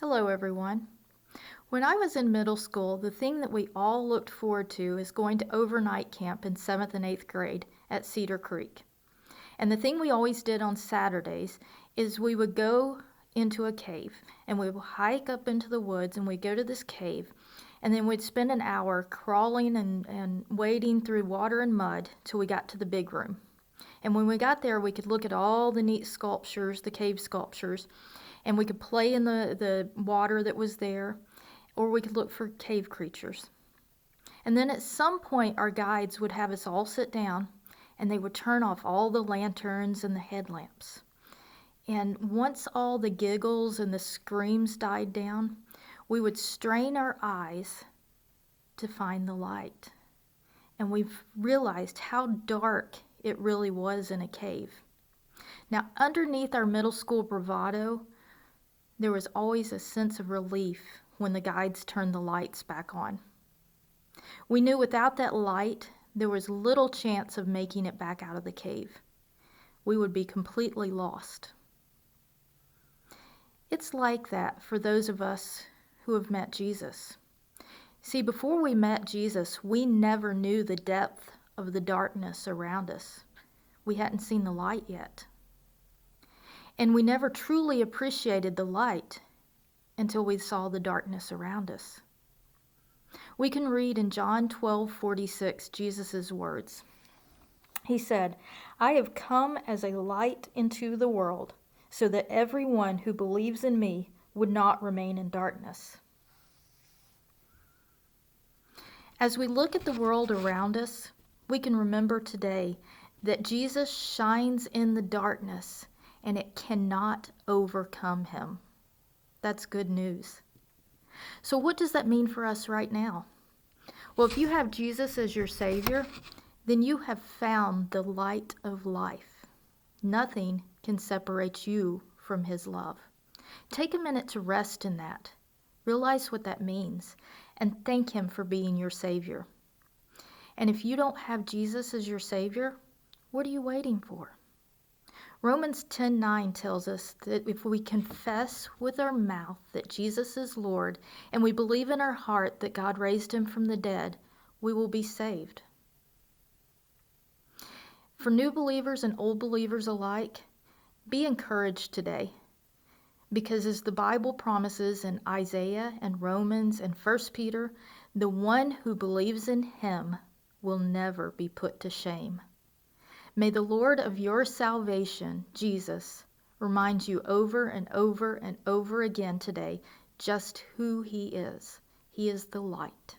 Hello, everyone. When I was in middle school, the thing that we all looked forward to is going to overnight camp in 7th and 8th grade at Cedar Creek. And the thing we always did on Saturdays is we would go into a cave and we would hike up into the woods and we'd go to this cave and then we'd spend an hour crawling and wading through water and mud till we got to the big room. And when we got there, we could look at all the neat sculptures, the cave sculptures, and we could play in the water that was there, or we could look for cave creatures. And then at some point, our guides would have us all sit down, and they would turn off all the lanterns and the headlamps. And once all the giggles and the screams died down, we would strain our eyes to find the light. And we've realized how dark it really was in a cave. Now, underneath our middle school bravado, there was always a sense of relief when the guides turned the lights back on. We knew without that light, there was little chance of making it back out of the cave. We would be completely lost. It's like that for those of us who have met Jesus. See, before we met Jesus, we never knew the depth of the darkness around us. We hadn't seen the light yet. And we never truly appreciated the light until we saw the darkness around us. We can read in John 12:46 Jesus' words. He said, "I have come as a light into the world, so that everyone who believes in me would not remain in darkness." As we look at the world around us, we can remember today that Jesus shines in the darkness and it cannot overcome him. That's good news. So what does that mean for us right now? Well, if you have Jesus as your Savior, then you have found the light of life. Nothing can separate you from his love. Take a minute to rest in that. Realize what that means and thank him for being your Savior. And if you don't have Jesus as your Savior, what are you waiting for? Romans 10:9 tells us that if we confess with our mouth that Jesus is Lord and we believe in our heart that God raised him from the dead, we will be saved. For new believers and old believers alike, be encouraged today, because as the Bible promises in Isaiah and Romans and 1 Peter, the one who believes in him will never be put to shame. May the Lord of your salvation, Jesus, remind you over and over and over again today just who he is. He is the light.